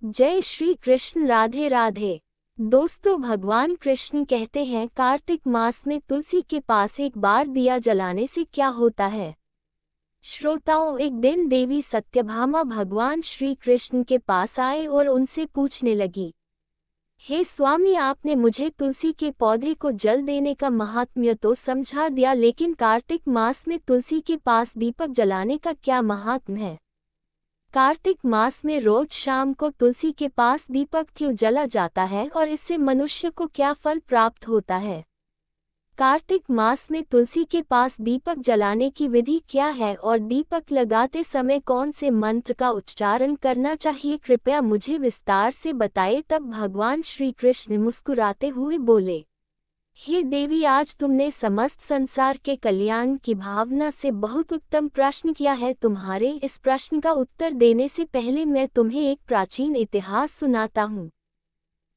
जय श्री कृष्ण। राधे राधे। दोस्तों, भगवान कृष्ण कहते हैं कार्तिक मास में तुलसी के पास एक बार दिया जलाने से क्या होता है। श्रोताओं, एक दिन देवी सत्यभामा भगवान श्री कृष्ण के पास आए और उनसे पूछने लगी, हे स्वामी, आपने मुझे तुलसी के पौधे को जल देने का महात्म्य तो समझा दिया, लेकिन कार्तिक मास में तुलसी के पास दीपक जलाने का क्या महात्म्य है। कार्तिक मास में रोज शाम को तुलसी के पास दीपक क्यों जला जाता है और इससे मनुष्य को क्या फल प्राप्त होता है। कार्तिक मास में तुलसी के पास दीपक जलाने की विधि क्या है और दीपक लगाते समय कौन से मंत्र का उच्चारण करना चाहिए, कृपया मुझे विस्तार से बताइए। तब भगवान श्री कृष्ण मुस्कुराते हुए बोले, हे देवी, आज तुमने समस्त संसार के कल्याण की भावना से बहुत उत्तम प्रश्न किया है। तुम्हारे इस प्रश्न का उत्तर देने से पहले मैं तुम्हें एक प्राचीन इतिहास सुनाता हूँ,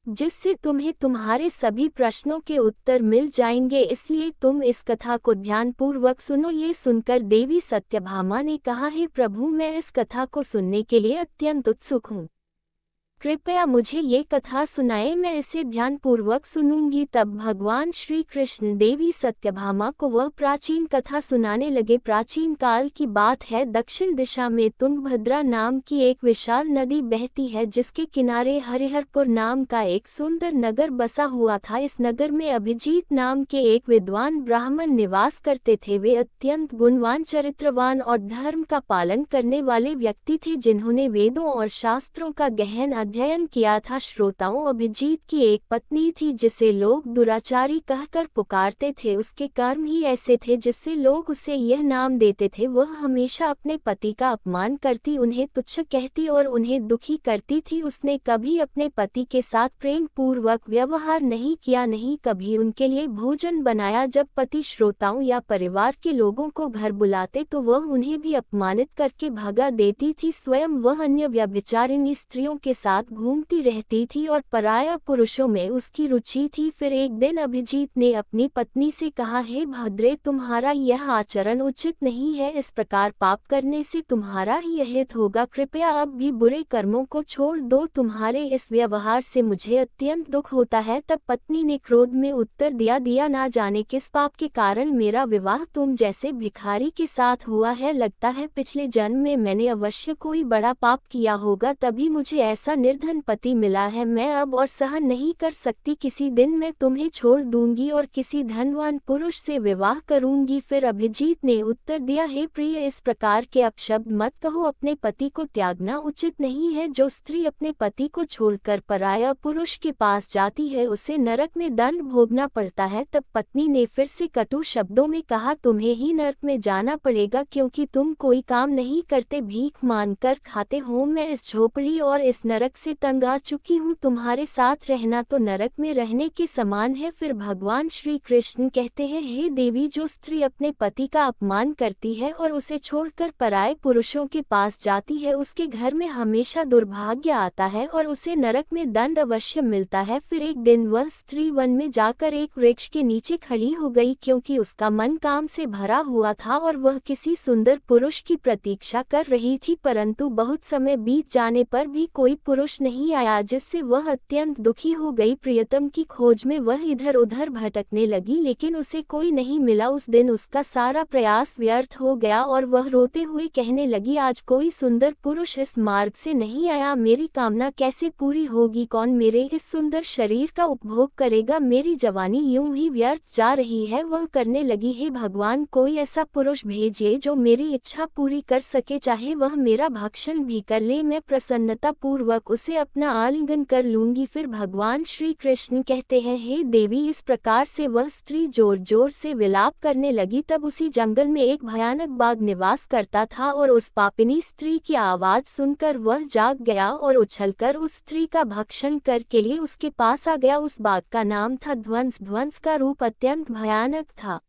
जिससे तुम्हें तुम्हारे सभी प्रश्नों के उत्तर मिल जाएंगे, इसलिए तुम इस कथा को ध्यानपूर्वक सुनो। ये सुनकर देवी सत्यभामा ने कहा, हे प्रभु, मैं इस कथा को सुनने के लिए अत्यंत उत्सुक हूँ। कृपया मुझे ये कथा सुनाए, मैं इसे ध्यानपूर्वक सुनूंगी। तब भगवान श्री कृष्ण देवी सत्यभामा को वह प्राचीन कथा सुनाने लगे। प्राचीन काल की बात है। दक्षिण दिशा में तुंगभद्रा नाम की एक विशाल नदी बहती है, जिसके किनारे हरिहरपुर नाम का एक सुंदर नगर बसा हुआ था। इस नगर में अभिजीत नाम के एक विद्वान ब्राह्मण निवास करते थे। वे अत्यंत गुणवान, चरित्रवान और धर्म का पालन करने वाले व्यक्ति थे, जिन्होंने वेदों और शास्त्रों का गहन अध्ययन किया था। श्रोताओं, अभिजीत की एक पत्नी थी जिसे लोग दुराचारी कहकर पुकारते थे। उसके कर्म ही ऐसे थे जिससे लोग उसे यह नाम देते थे। वह हमेशा अपने पति का अपमान करती, उन्हें तुच्छ कहती और उन्हें दुखी करती थी। उसने कभी अपने पति के साथ प्रेम पूर्वक व्यवहार नहीं किया, नहीं कभी उनके लिए भोजन बनाया। जब पति श्रोताओं या परिवार के लोगों को घर बुलाते तो वह उन्हें भी अपमानित करके भगा देती थी। स्वयं वह अन्य व्यभिचारिणी स्त्रियों के साथ घूमती रहती थी और पराया पुरुषों में उसकी रुचि थी। फिर एक दिन अभिजीत ने अपनी पत्नी से कहा, हे भद्रे, तुम्हारा यह आचरण उचित नहीं है। इस प्रकार पाप करने से तुम्हारा ही हित होगा। कृपया अब भी बुरे कर्मों को छोड़ दो। तुम्हारे इस व्यवहार से मुझे अत्यंत दुख होता है। तब पत्नी ने क्रोध में उत्तर दिया ना जाने किस पाप के कारण मेरा विवाह तुम जैसे भिखारी के साथ हुआ है। लगता है पिछले जन्म में मैंने अवश्य कोई बड़ा पाप किया होगा, तभी मुझे ऐसा निर्धन पति मिला है। मैं अब और सहन नहीं कर सकती। किसी दिन मैं तुम्हें छोड़ दूंगी और किसी धनवान पुरुष से विवाह करूंगी। फिर अभिजीत ने उत्तर दिया, हे प्रिय, इस प्रकार के अपशब्द मत कहो। अपने पति को त्यागना उचित नहीं है। जो स्त्री अपने पति को छोड़कर पराया पुरुष के पास जाती है उसे नरक में दंड भोगना पड़ता है। तब पत्नी ने फिर से कटु शब्दों में कहा, तुम्हें ही नरक में जाना पड़ेगा, क्योंकि तुम कोई काम नहीं करते, भीख मांगकर खाते हो। मैं इस झोपड़ी और इस नरक से तंग आ चुकी हूँ। तुम्हारे साथ रहना तो नरक में रहने के समान है। फिर भगवान श्री कृष्ण कहते हैं, हे देवी, जो स्त्री अपने पति का अपमान करती है और उसे छोड़कर पराये पुरुषों के पास जाती है, उसके घर में हमेशा दुर्भाग्य आता है और उसे नरक में दंड अवश्य मिलता है। फिर एक दिन वह स्त्री वन में जाकर एक वृक्ष के नीचे खड़ी हो गई, क्योंकि उसका मन काम से भरा हुआ था और वह किसी सुंदर पुरुष की प्रतीक्षा कर रही थी। परंतु बहुत समय बीत जाने पर भी कोई पुरुष नहीं आया, जिससे वह अत्यंत दुखी हो गई। प्रियतम की खोज में वह इधर उधर भटकने लगी, लेकिन उसे कोई नहीं मिला। उस दिन उसका सारा प्रयास व्यर्थ हो गया और वह रोते हुए कहने लगी, आज कोई सुंदर पुरुष इस मार्ग से नहीं आया, मेरी कामना कैसे पूरी होगी। कौन मेरे इस सुंदर शरीर का उपभोग करेगा। मेरी जवानी यूं ही व्यर्थ जा रही है। वह करने लगी, हे भगवान, कोई ऐसा पुरुष भेजिए जो मेरी इच्छा पूरी कर सके, चाहे वह मेरा भक्षण भी कर ले, मैं प्रसन्नता पूर्वक उसे अपना आलिंगन कर लूंगी। फिर भगवान श्री कृष्ण कहते हैं, हे देवी, इस प्रकार से वह स्त्री जोर जोर से विलाप करने लगी। तब उसी जंगल में एक भयानक बाघ निवास करता था और उस पापिनी स्त्री की आवाज सुनकर वह जाग गया और उछलकर उस स्त्री का भक्षण कर के लिए उसके पास आ गया। उस बाघ का नाम था ध्वंस। ध्वंस का रूप अत्यंत भयानक था।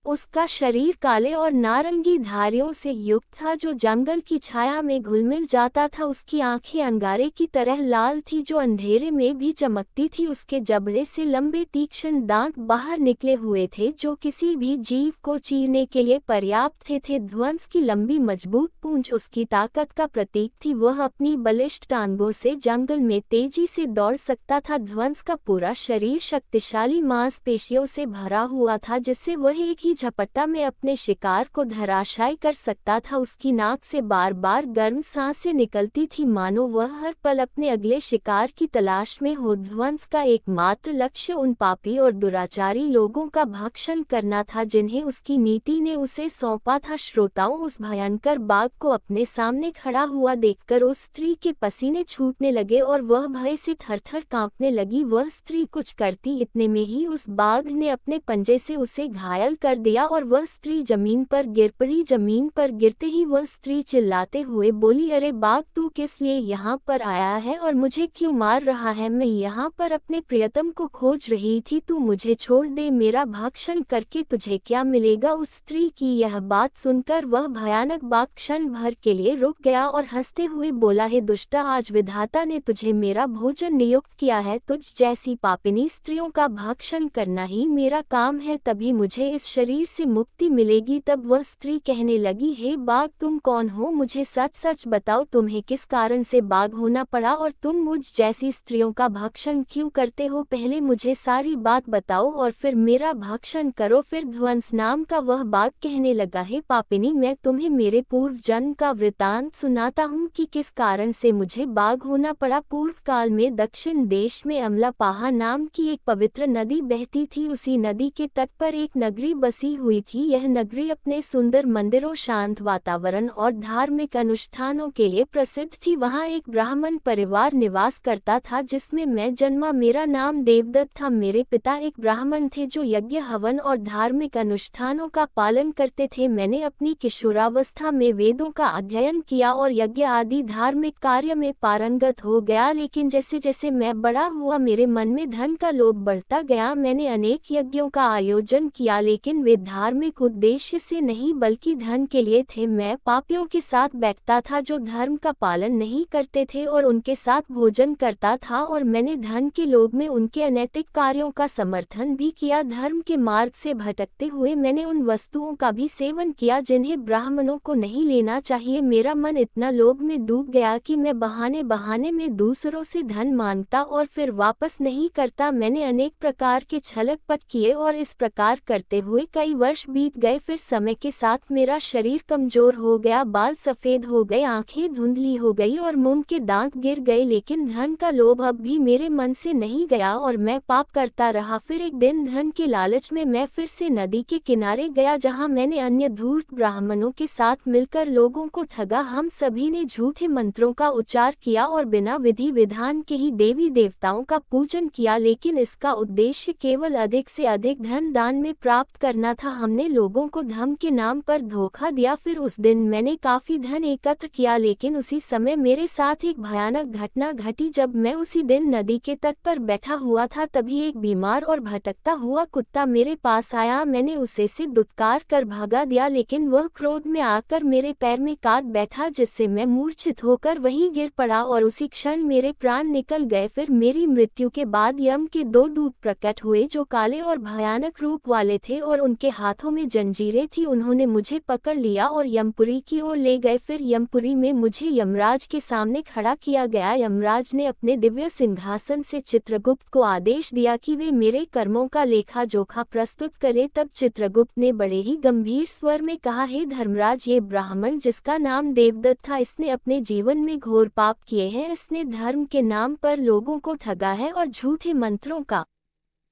उसका शरीर काले और नारंगी धारियों से युक्त था जो जंगल की छाया में घुलमिल जाता था। उसकी आंखें अंगारे की तरह लाल थी जो अंधेरे में भी चमकती थी। उसके जबड़े से लंबे तीक्ष्ण दांत बाहर निकले हुए थे जो किसी भी जीव को चीरने के लिए पर्याप्त थे। ध्वंस की लंबी मजबूत पूंछ उसकी ताकत का प्रतीक थी। वह अपनी बलिष्ठ टांगों से जंगल में तेजी से दौड़ सकता था। ध्वंस का पूरा शरीर शक्तिशाली मांसपेशियों से भरा हुआ था जिससे वह एक ही झपट्टा में अपने शिकार को धराशायी कर सकता था। उसकी नाक से बार बार गर्म सांसें निकलती थी मानो वह हर पल अपने अगले शिकार की तलाश में हो। ध्वंस का एकमात्र लक्ष्य उन पापी और दुराचारी लोगों का भक्षण करना था जिन्हें उसकी नीति ने उसे सौंपा था। श्रोताओं, उस भयंकर बाघ को अपने सामने खड़ा हुआ देखकर उस स्त्री के पसीने छूटने लगे और वह भय से थरथर कांपने लगी। वह स्त्री कुछ करती इतने में ही उस बाघ ने अपने पंजे से उसे घायल कर दिया और वह स्त्री जमीन पर गिर पड़ी। जमीन पर गिरते ही वह स्त्री चिल्लाते हुए बोली, अरे बाघ, तू किस लिए यहाँ पर आया है और मुझे क्यों मार रहा है? मैं यहाँ पर अपने प्रियतम को खोज रही थी। तू मुझे छोड़ दे, मेरा भक्षण करके तुझे क्या मिलेगा? उस स्त्री की यह बात सुनकर वह भयानक बाघ क्षण भर के लिए रुक गया और हंसते हुए बोला, हे दुष्टा, आज विधाता ने तुझे मेरा भोजन नियुक्त किया है। तुझ जैसी पापिनी स्त्रियों का भक्षण करना ही मेरा काम है, तभी मुझे इस शरीर से मुक्ति मिलेगी। तब वह स्त्री कहने लगी, हे बाघ, तुम कौन हो? मुझे सच सच बताओ, तुम्हें किस कारण से बाघ होना पड़ा और तुम मुझ जैसी स्त्रियों का भक्षण क्यों करते हो? पहले मुझे सारी बात बताओ और फिर मेरा भक्षण करो। फिर ध्वंस नाम का वह बाघ कहने लगा, हे पापिनी, मैं तुम्हें मेरे पूर्व जन्म का वृतांत सुनाता हूँ कि किस कारण से मुझे बाघ होना पड़ा। पूर्व काल में दक्षिण देश में अमलापाहा नाम की एक पवित्र नदी बहती थी। उसी नदी के तट पर एक नगरी बसी हुई थी। यह नगरी अपने सुंदर मंदिरों, शांत वातावरण और धार्मिक अनुष्ठानों के लिए प्रसिद्ध थी। वहाँ एक ब्राह्मण परिवार निवास करता था जिसमें मैं जन्मा। मेरा नाम देवदत्त था। मेरे पिता एक ब्राह्मण थे जो यज्ञ, हवन और धार्मिक अनुष्ठानों का पालन करते थे। मैंने अपनी किशोरावस्था में वेदों का अध्ययन किया और यज्ञ आदि धार्मिक कार्य में पारंगत हो गया, लेकिन जैसे जैसे मैं बड़ा हुआ मेरे मन में धन का लोभ बढ़ता गया। मैंने अनेक यज्ञों का आयोजन किया, लेकिन वे धार्मिक उद्देश्य से नहीं बल्कि धन के लिए थे। मैं पापियों के साथ बैठता था जो धर्म का पालन नहीं करते थे और उनके साथ भोजन करता था, और मैंने धन के लोभ में उनके अनैतिक कार्यों का समर्थन भी किया। धर्म के मार्ग से भटकते हुए मैंने उन वस्तुओं का भी सेवन किया जिन्हें ब्राह्मणों को नहीं लेना चाहिए। मेरा मन इतना लोभ में डूब गया कि मैं बहाने बहाने में दूसरों से धन मांगता और फिर वापस नहीं करता। मैंने अनेक प्रकार के छलकपट किए और इस प्रकार करते हुए कई वर्ष बीत गए। फिर समय के साथ मेरा शरीर कमजोर हो गया, बाल सफेद हो गए, आंखें धुंधली हो गई और मुंह के दांत गिर गए, लेकिन धन का लोभ अब भी मेरे मन से नहीं गया और मैं पाप करता रहा। फिर एक दिन धन के लालच में मैं फिर से नदी के किनारे गया जहां मैंने अन्य धूर्त ब्राह्मणों के साथ मिलकर लोगों को ठगा। हम सभी ने झूठे मंत्रों का उच्चार किया और बिना विधि विधान के ही देवी देवताओं का पूजन किया, लेकिन इसका उद्देश्य केवल अधिक से अधिक धन दान में प्राप्त करना था। हमने लोगों को धर्म के नाम पर धोखा दिया। फिर उस दिन मैंने काफी धन एकत्र किया, लेकिन उसी समय मेरे साथ एक भयानक घटना घटी। जब मैं उसी दिन नदी के तट पर बैठा हुआ था तभी एक बीमार और भटकता हुआ कुत्ता मेरे पास आया। मैंने उसे से दुत्कार कर भगा दिया, लेकिन वह क्रोध में आकर मेरे पैर में काट बैठा जिससे मैं मूर्छित होकर वहीं गिर पड़ा और उसी क्षण मेरे प्राण निकल गए। फिर मेरी मृत्यु के बाद यम के दो दूत प्रकट हुए जो काले और भयानक रूप वाले थे और उनके हाथों में जंजीरें थी। उन्होंने मुझे पकड़ लिया और यमपुरी की ओर ले गए। फिर यमपुरी में मुझे यमराज के सामने खड़ा किया गया। यमराज ने अपने दिव्य सिंहासन से चित्रगुप्त को आदेश दिया कि वे मेरे कर्मों का लेखा जोखा प्रस्तुत करे। तब चित्रगुप्त ने बड़े ही गंभीर स्वर में कहा, हे धर्मराज, ये ब्राह्मण जिसका नाम देवदत्त था, इसने अपने जीवन में घोर पाप किए हैं। इसने धर्म के नाम पर लोगों को ठगा है और झूठे मंत्रों का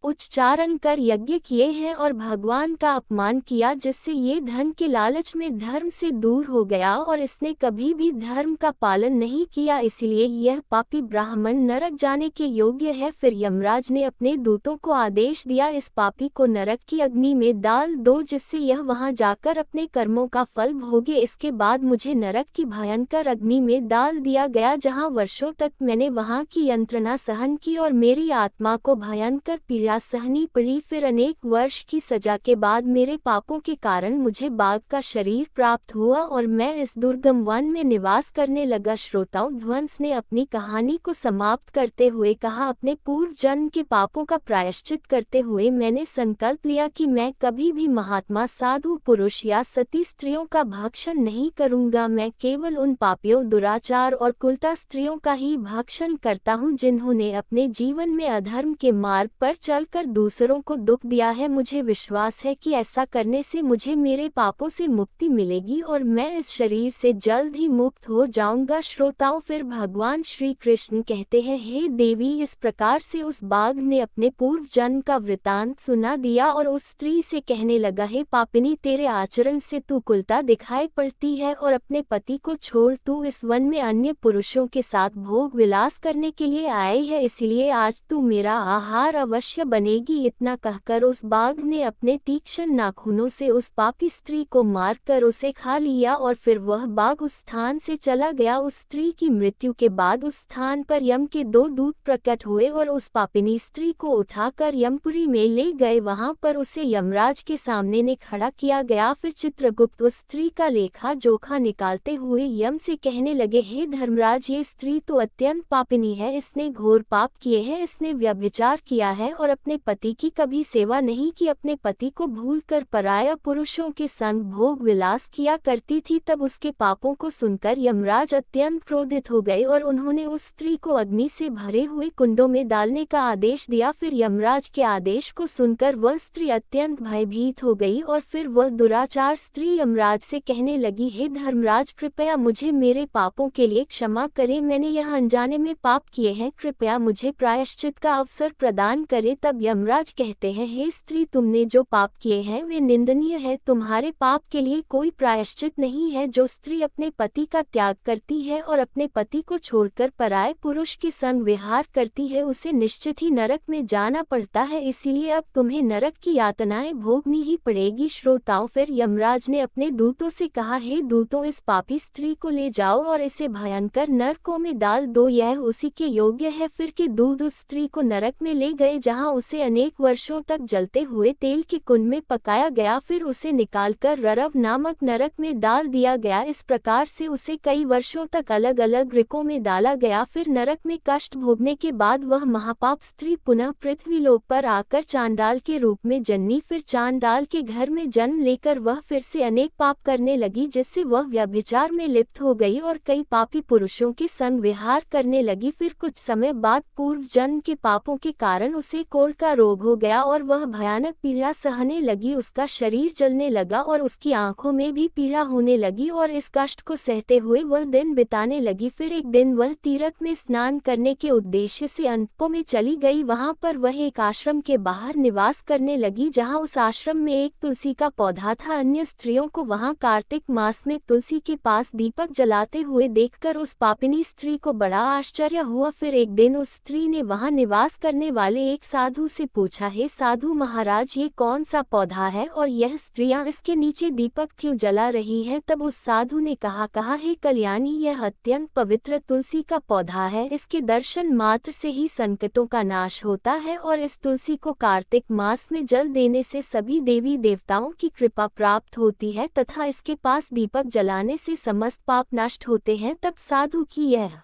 उच्चारण कर यज्ञ किए हैं और भगवान का अपमान किया, जिससे ये धन के लालच में धर्म से दूर हो गया और इसने कभी भी धर्म का पालन नहीं किया, इसलिए यह पापी ब्राह्मण नरक जाने के योग्य है। फिर यमराज ने अपने दूतों को आदेश दिया, इस पापी को नरक की अग्नि में डाल दो जिससे यह वहां जाकर अपने कर्मों का फल भोगे। इसके बाद मुझे नरक की भयंकर अग्नि में डाल दिया गया जहाँ वर्षों तक मैंने वहां की यंत्रणा सहन की और मेरी आत्मा को भयंकर पीड़ा तपस्या सहनी पड़ी। फिर अनेक वर्ष की सजा के बाद मेरे पापों के कारण मुझे बाघ का शरीर प्राप्त हुआ और मैं इस दुर्गम वन में निवास करने लगा। श्रोताओं, ध्वंस ने अपनी कहानी को समाप्त करते हुए कहा, अपने पूर्व जन्म के पापों का प्रायश्चित करते हुए मैंने संकल्प लिया कि मैं कभी भी महात्मा, साधु पुरुष या सती स्त्रियों का भक्षण नहीं करूंगा। मैं केवल उन पापियों, दुराचार और कुलटा स्त्रियों का ही भक्षण करता हूं जिन्होंने अपने जीवन में अधर्म के मार्ग पर चलकर दूसरों को दुख दिया है। मुझे विश्वास है कि ऐसा करने से मुझे मेरे पापों से मुक्ति मिलेगी और मैं इस शरीर से जल्द ही मुक्त हो जाऊंगा। श्रोताओं, फिर भगवान श्री कृष्ण कहते हैं, हे देवी, इस प्रकार से उस बाघ ने अपने पूर्व जन्म का वृतांत सुना दिया और उस स्त्री से कहने लगा, हे पापिनी, तेरे आचरण से तू कुलटा दिखाई पड़ती है और अपने पति को छोड़ तू इस वन में अन्य पुरुषों के साथ भोग विलास करने के लिए आई है, इसलिए आज तू मेरा आहार अवश्य बनेगी। इतना कहकर उस बाघ ने अपने तीक्ष्ण नाखूनों से उस पापी स्त्री को मारकर उसे खा लिया और फिर वह बाघ उस स्थान से चला गया। उस स्त्री की मृत्यु के बाद उस स्थान पर यम के 2 दूत प्रकट हुए और उस पापिनी स्त्री को उठाकर यमपुरी में ले गए। वहां पर उसे यमराज के सामने ने खड़ा किया गया। फिर चित्रगुप्त उस स्त्री का लेखा जोखा निकालते हुए यम से कहने लगे, हे धर्मराज, ये स्त्री तो अत्यंत पापिनी है, इसने घोर पाप किए हैं, इसने व्यभिचार किया है और अपने पति की कभी सेवा नहीं की, अपने पति को भूलकर पराया पुरुषों के संग भोग विलास किया करती थी। तब उसके पापों को सुनकर यमराज अत्यंत क्रोधित हो गए और उन्होंने उस स्त्री को अग्नि से भरे हुए कुंडों में डालने का आदेश दिया। फिर यमराज के आदेश को सुनकर वह स्त्री अत्यंत भयभीत हो गई और फिर वह दुराचार स्त्री यमराज से कहने लगी, हे धर्मराज, कृपया मुझे मेरे पापों के लिए क्षमा करें, मैंने यह अनजाने में पाप किए हैं, कृपया मुझे प्रायश्चित का अवसर प्रदान करें। तब यमराज कहते हैं, हे स्त्री, तुमने जो पाप किए हैं वे निंदनीय है, तुम्हारे पाप के लिए कोई प्रायश्चित नहीं है। जो स्त्री अपने पति का त्याग करती है और अपने पति को छोड़कर पराये पुरुष के संग विहार करती है उसे निश्चित ही नरक में जाना पड़ता है, इसीलिए अब तुम्हें नरक की यातनाएं भोगनी ही पड़ेगी। श्रोताओं, फिर यमराज ने अपने दूतों से कहा, हे दूतों, इस पापी स्त्री को ले जाओ और इसे भयंकर नरकों में डाल दो, यह उसी के योग्य है। फिर के दूत उस स्त्री को नरक में ले गए जहां उसे अनेक वर्षों तक जलते हुए तेल के कुंड में पकाया गया। फिर उसे निकालकर ररव नामक नरक में डाल दिया गया। इस प्रकार से उसे कई वर्षों तक अलग अलग ऋकों में डाला गया। फिर नरक में कष्ट भोगने के बाद वह महापाप स्त्री पुनः पृथ्वीलोक पर आकर चांडाल के रूप में जन्मी। फिर चांडाल के घर में जन्म लेकर वह फिर से अनेक पाप करने लगी, जिससे वह व्यभिचार में लिप्त हो गई और कई पापी पुरुषों के संग विहार करने लगी। फिर कुछ समय बाद पूर्व जन्म के पापों के कारण उसे कोढ़ का रोग हो गया और वह भयानक पीड़ा सहने लगी। उसका शरीर जलने लगा और उसकी आंखों में भी पीड़ा होने लगी और इस कष्ट को सहते हुए वह दिन बिताने लगी। फिर एक दिन वह तीर्थ में स्नान करने के उद्देश्य से अनपो में चली गई। वहां पर वह एक आश्रम के बाहर निवास करने लगी, जहां उस आश्रम में एक तुलसी का पौधा था। अन्य स्त्रियों को वहां कार्तिक मास में तुलसी के पास दीपक जलाते हुए देखकर उस पापिनी स्त्री को बड़ा आश्चर्य हुआ। फिर एक दिन उस स्त्री ने वहां निवास करने वाले एक साधु से पूछा, हे साधु महाराज, ये कौन सा पौधा है और यह स्त्रियां इसके नीचे दीपक क्यों जला रही हैं? तब उस साधु ने कहा, हे कल्याणी, यह अत्यंत पवित्र तुलसी का पौधा है, इसके दर्शन मात्र से ही संकटों का नाश होता है और इस तुलसी को कार्तिक मास में जल देने से सभी देवी देवताओं की कृपा प्राप्त होती है तथा इसके पास दीपक जलाने से समस्त पाप नष्ट होते हैं। तब साधु की यह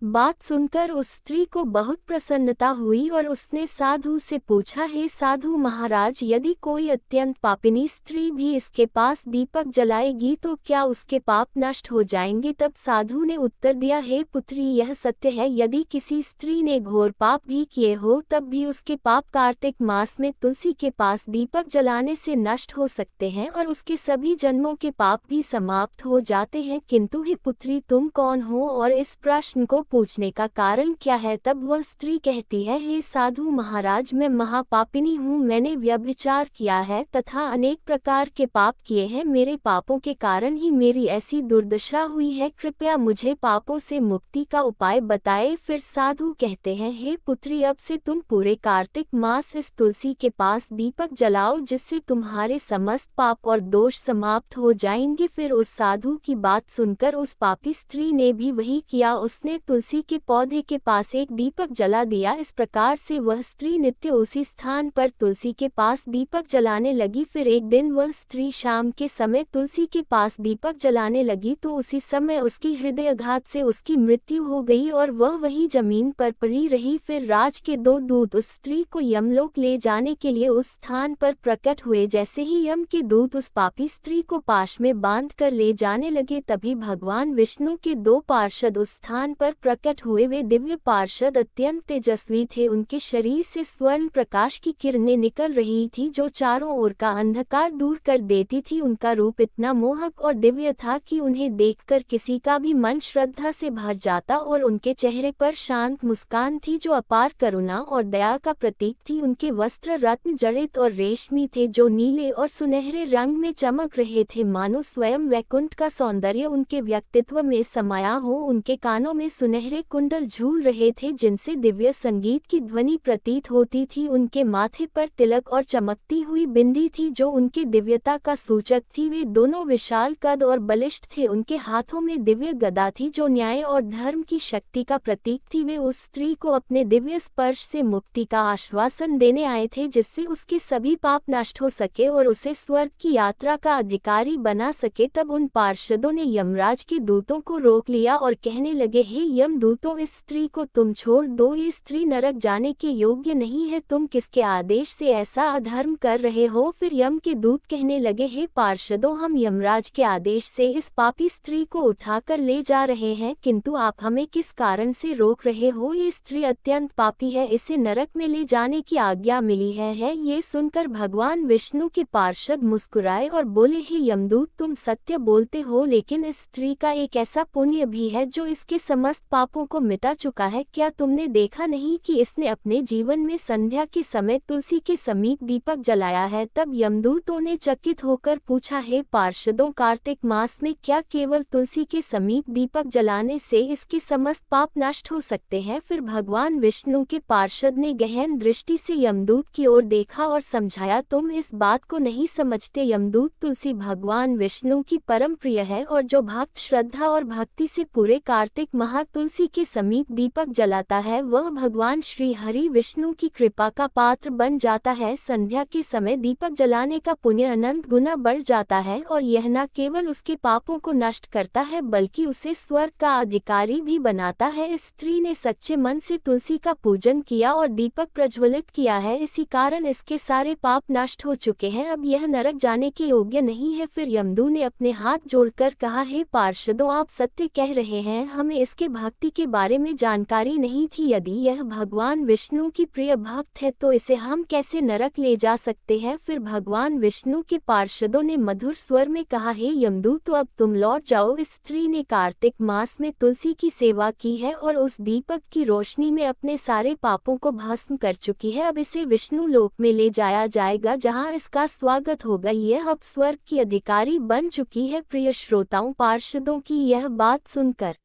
बात सुनकर उस स्त्री को बहुत प्रसन्नता हुई और उसने साधु से पूछा, हे साधु महाराज, यदि कोई अत्यंत पापिनी स्त्री भी इसके पास दीपक जलाएगी तो क्या उसके पाप नष्ट हो जाएंगे? तब साधु ने उत्तर दिया, हे पुत्री, यह सत्य है, यदि किसी स्त्री ने घोर पाप भी किए हो तब भी उसके पाप कार्तिक मास में तुलसी के पास दीपक जलाने से नष्ट हो सकते हैं और उसके सभी जन्मों के पाप भी समाप्त हो जाते हैं। किंतु हे पुत्री, तुम कौन हो और इस प्रश्न को पूछने का कारण क्या है? तब वह स्त्री कहती है, हे साधु महाराज, मैं महापापिनी हूँ, मैंने व्यभिचार किया है तथा अनेक प्रकार के पाप किए हैं, मेरे पापों के कारण ही मेरी ऐसी दुर्दशा हुई है, कृपया मुझे पापों से मुक्ति का उपाय बताए। फिर साधु कहते हैं, हे पुत्री, अब से तुम पूरे कार्तिक मास इस तुलसी के पास दीपक जलाओ, जिससे तुम्हारे समस्त पाप और दोष समाप्त हो जाएंगे। फिर उस साधु की बात सुनकर उस पापी स्त्री ने भी वही किया। उसने तुलसी के पौधे के पास एक दीपक जला दिया। इस प्रकार से वह स्त्री नित्य उसी स्थान पर तुलसी के पास दीपक जलाने लगी। फिर एक दिन वह स्त्री शाम के समय तुलसी के पास दीपक जलाने लगी तो उसी समय उसकी हृदयाघात से उसकी मृत्यु हो गई और वह वहीं जमीन पर पड़ी रही। फिर राज के 2 दूत उस स्त्री को यमलोक ले जाने के लिए उस स्थान पर प्रकट हुए। जैसे ही यम के दूत उस पापी स्त्री को पाश में बांध कर ले जाने लगे, तभी भगवान विष्णु के 2 पार्षद उस स्थान पर प्रकट हुए। वे दिव्य पार्षद अत्यंत तेजस्वी थे। उनके शरीर से स्वर्ण प्रकाश की किरणें निकल रही थी जो चारों ओर का अंधकार दूर कर देती थी। उनका रूप इतना मोहक और दिव्य था कि उन्हें देखकर किसी का भी मन श्रद्धा से भर जाता और उनके चेहरे पर शांत मुस्कान थी जो अपार करुणा और दया का प्रतीक थी। उनके वस्त्र रत्न जड़ित और रेशमी थे जो नीले और सुनहरे रंग में चमक रहे थे, मानो स्वयं वैकुंठ का सौंदर्य उनके व्यक्तित्व में समाया हो। उनके कानों में सुनहरे कुंडल झूल रहे थे जिनसे दिव्य संगीत की ध्वनि प्रतीत होती थी। उनके माथे पर तिलक और चमकती हुई बिंदी थी जो उनके दिव्यता का सूचक थी। वे दोनों विशाल कद और बलिष्ठ थे। उनके हाथों में दिव्य गदा थी जो न्याय और धर्म की शक्ति का प्रतीक थी। वे उस स्त्री को अपने दिव्य स्पर्श से मुक्ति का आश्वासन देने आए थे जिससे उसके सभी पाप नष्ट हो सके और उसे स्वर्ग की यात्रा का अधिकारी बना सके। तब उन पार्षदों ने यमराज के दूतों को रोक लिया और कहने लगे, हे यम दूतों, इस स्त्री को तुम छोड़ दो। ये स्त्री नरक जाने के योग्य नहीं है। तुम किसके आदेश से ऐसा अधर्म कर रहे हो? फिर यम के दूत कहने लगे, हे पार्षदों, हम यमराज के आदेश से इस पापी स्त्री को उठाकर ले जा रहे हैं, किंतु आप हमें किस कारण से रोक रहे हो? ये स्त्री अत्यंत पापी है, इसे नरक में ले जाने की आज्ञा मिली है। ये सुनकर भगवान विष्णु के पार्षद मुस्कुराए और बोले, हे यमदूत, तुम सत्य बोलते हो, लेकिन इस स्त्री का एक ऐसा पुण्य भी है जो इसके समस्त पापों को मिटा चुका है। क्या तुमने देखा नहीं कि इसने अपने जीवन में संध्या के समय तुलसी के समीप दीपक जलाया है? तब यमदूतों ने चकित होकर पूछा, हे पार्षदों, कार्तिक मास में क्या केवल तुलसी के समीप दीपक जलाने से इसके समस्त पाप नष्ट हो सकते हैं? फिर भगवान विष्णु के पार्षद ने गहन दृष्टि से यमदूत की ओर देखा और समझाया, तुम इस बात को नहीं समझते। यमदूत, तुलसी भगवान विष्णु की परम प्रिय है और जो भक्त श्रद्धा और भक्ति से पूरे कार्तिक माह तुलसी के समीप दीपक जलाता है वह भगवान श्री हरि विष्णु की कृपा का पात्र बन जाता है। संध्या के समय दीपक जलाने का पुण्य अनंत गुना बढ़ जाता है और यह न केवल उसके पापों को नष्ट करता है बल्कि उसे स्वर्ग का अधिकारी भी बनाता है। इस स्त्री ने सच्चे मन से तुलसी का पूजन किया और दीपक प्रज्वलित किया है, इसी कारण इसके सारे पाप नष्ट हो चुके हैं। अब यह नरक जाने के योग्य नहीं है। फिर यमदू ने अपने हाथ जोड़कर कहा, हे पार्षदों, आप सत्य कह रहे हैं, हमें इसके भक्ति के बारे में जानकारी नहीं थी। यदि यह भगवान विष्णु की प्रिय भक्त है तो इसे हम कैसे नरक ले जा सकते हैं? फिर भगवान विष्णु के पार्षदों ने मधुर स्वर में कहा, हे यमदू, तो अब तुम लौट जाओ। इस स्त्री ने कार्तिक मास में तुलसी की सेवा की है और उस दीपक की रोशनी में अपने सारे पापों को भस्म कर चुकी है। अब इसे विष्णु लोक में ले जाया जाएगा जहां इसका स्वागत होगा। यह अब स्वर्ग की अधिकारी बन चुकी है। प्रिय श्रोताओं, पार्षदों की यह बात सुनकर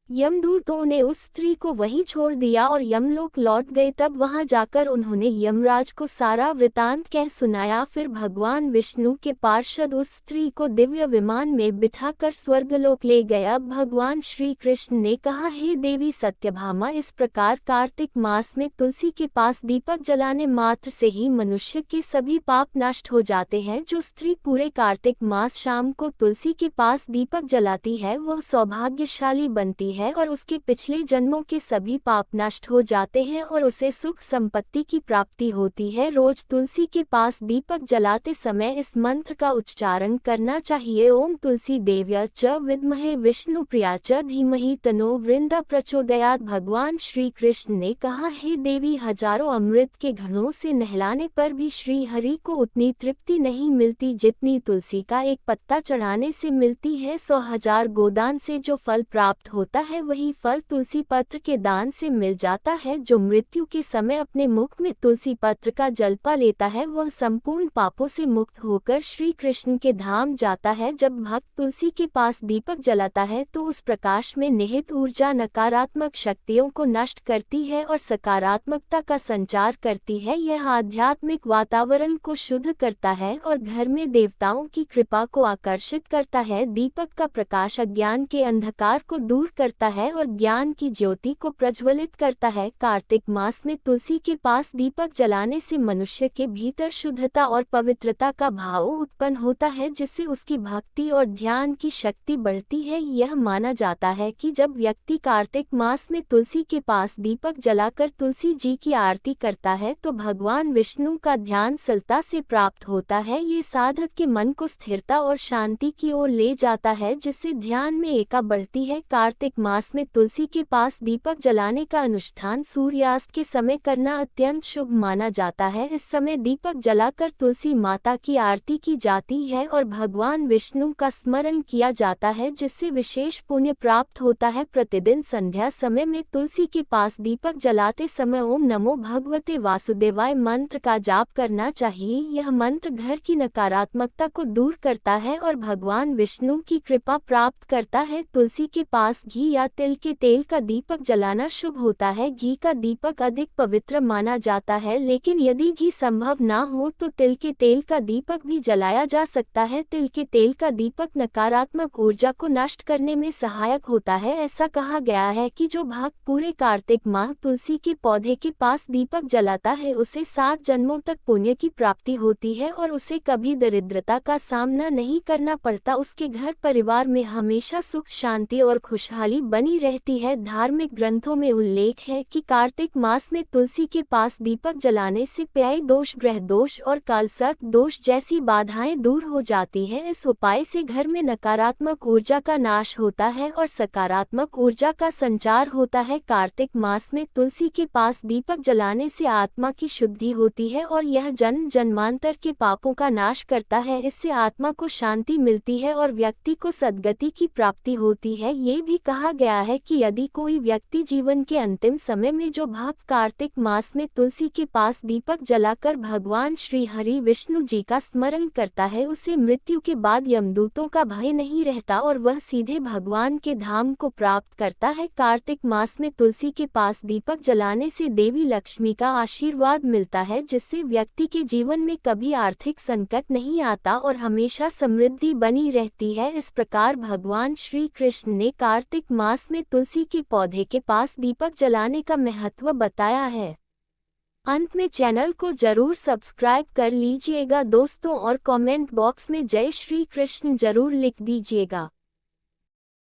यमदूतों ने उस स्त्री को वहीं छोड़ दिया और यमलोक लौट गए। तब वहां जाकर उन्होंने यमराज को सारा वृतांत कह सुनाया। फिर भगवान विष्णु के पार्षद उस स्त्री को दिव्य विमान में बिठाकर स्वर्गलोक ले गए। अब भगवान श्री कृष्ण ने कहा, हे देवी सत्यभामा, इस प्रकार कार्तिक मास में तुलसी के पास दीपक जलाने मात्र से ही मनुष्य के सभी पाप नष्ट हो जाते हैं। जो स्त्री पूरे कार्तिक मास शाम को तुलसी के पास दीपक जलाती है वह सौभाग्यशाली बनती है और उसके पिछले जन्मों के सभी पाप नष्ट हो जाते हैं और उसे सुख संपत्ति की प्राप्ति होती है। रोज तुलसी के पास दीपक जलाते समय इस मंत्र का उच्चारण करना चाहिए, ओम तुलसी देव्या च विद्महे विष्णु प्रिया च धीमहि तनो वृंदा प्रचोदयात्। भगवान श्री कृष्ण ने कहा, हे देवी, हजारों अमृत के घड़ों से नहलाने पर भी श्री हरि को उतनी तृप्ति नहीं मिलती जितनी तुलसी का एक पत्ता चढ़ाने से मिलती है। 100,000 गोदान से जो फल प्राप्त होता है वही फल तुलसी पत्र के दान से मिल जाता है। जो मृत्यु के समय अपने मुख में तुलसी पत्र का जलपा लेता है वह संपूर्ण पापों से मुक्त होकर श्री कृष्ण के धाम जाता है। जब भक्त तुलसी के पास दीपक जलाता है तो उस प्रकाश में निहित ऊर्जा नकारात्मक शक्तियों को नष्ट करती है और सकारात्मकता का संचार करती है। यह आध्यात्मिक वातावरण को शुद्ध करता है और घर में देवताओं की कृपा को आकर्षित करता है। दीपक का प्रकाश अज्ञान के अंधकार को दूर करता करता है और ज्ञान की ज्योति को प्रज्वलित करता है। कार्तिक मास में तुलसी के पास दीपक जलाने से मनुष्य के भीतर शुद्धता और पवित्रता का भाव उत्पन्न होता है, जिससे उसकी भक्ति और ध्यान की शक्ति बढ़ती है। यह माना जाता है कि जब व्यक्ति कार्तिक मास में तुलसी के पास दीपक जलाकर तुलसी जी की आरती करता है तो भगवान विष्णु का ध्यान सलता से प्राप्त होता है। ये साधक के मन को स्थिरता और शांति की ओर ले जाता है, जिससे ध्यान में एका बढ़ती है। कार्तिक मास में तुलसी के पास दीपक जलाने का अनुष्ठान सूर्यास्त के समय करना अत्यंत शुभ माना जाता है। इस समय दीपक जलाकर तुलसी माता की आरती की जाती है और भगवान विष्णु का स्मरण किया जाता है, जिससे विशेष पुण्य प्राप्त होता है। प्रतिदिन संध्या समय में तुलसी के पास दीपक जलाते समय ओम नमो भगवते वासुदेवाय मंत्र का जाप करना चाहिए। यह मंत्र घर की नकारात्मकता को दूर करता है और भगवान विष्णु की कृपा प्राप्त करता है। तुलसी के पास घी या तिल के तेल का दीपक जलाना शुभ होता है। घी का दीपक अधिक पवित्र माना जाता है, लेकिन यदि घी संभव ना हो तो तिल के तेल का दीपक भी जलाया जा सकता है। तिल के तेल का दीपक नकारात्मक ऊर्जा को नष्ट करने में सहायक होता है। ऐसा कहा गया है कि जो भक्त पूरे कार्तिक माह तुलसी के पौधे के पास दीपक जलाता है उसे 7 जन्मों तक पुण्य की प्राप्ति होती है और उसे कभी दरिद्रता का सामना नहीं करना पड़ता। उसके घर परिवार में हमेशा सुख शांति और खुशहाली बनी रहती है। धार्मिक ग्रंथों में उल्लेख है कि कार्तिक मास में तुलसी के पास दीपक जलाने से प्याय दोष, ग्रह दोष और कालसर्प दोष जैसी बाधाएं दूर हो जाती हैं। इस उपाय से घर में नकारात्मक ऊर्जा का नाश होता है और सकारात्मक ऊर्जा का संचार होता है। कार्तिक मास में तुलसी के पास दीपक जलाने से आत्मा की शुद्धि होती है और यह जन्म जन्मांतर के पापों का नाश करता है। इससे आत्मा को शांति मिलती है और व्यक्ति को सद्गति की प्राप्ति होती है। ये भी कहा गया है कि यदि कोई व्यक्ति जीवन के अंतिम समय में जो भक्त कार्तिक मास में तुलसी के पास दीपक जलाकर भगवान श्री हरि विष्णु जी का स्मरण करता है, उसे मृत्यु के बाद यमदूतों का भय नहीं रहता और वह सीधे भगवान के धाम को प्राप्त करता है। कार्तिक मास में तुलसी के पास दीपक जलाने से देवी लक्ष्मी का आशीर्वाद मिलता है, जिससे व्यक्ति के जीवन में कभी आर्थिक संकट नहीं आता और हमेशा समृद्धि बनी रहती है। इस प्रकार भगवान श्री कृष्ण ने कार्तिक मास में तुलसी के पौधे के पास दीपक जलाने का महत्व बताया है। अंत में चैनल को जरूर सब्सक्राइब कर लीजिएगा दोस्तों और कमेंट बॉक्स में जय श्री कृष्ण जरूर लिख दीजिएगा।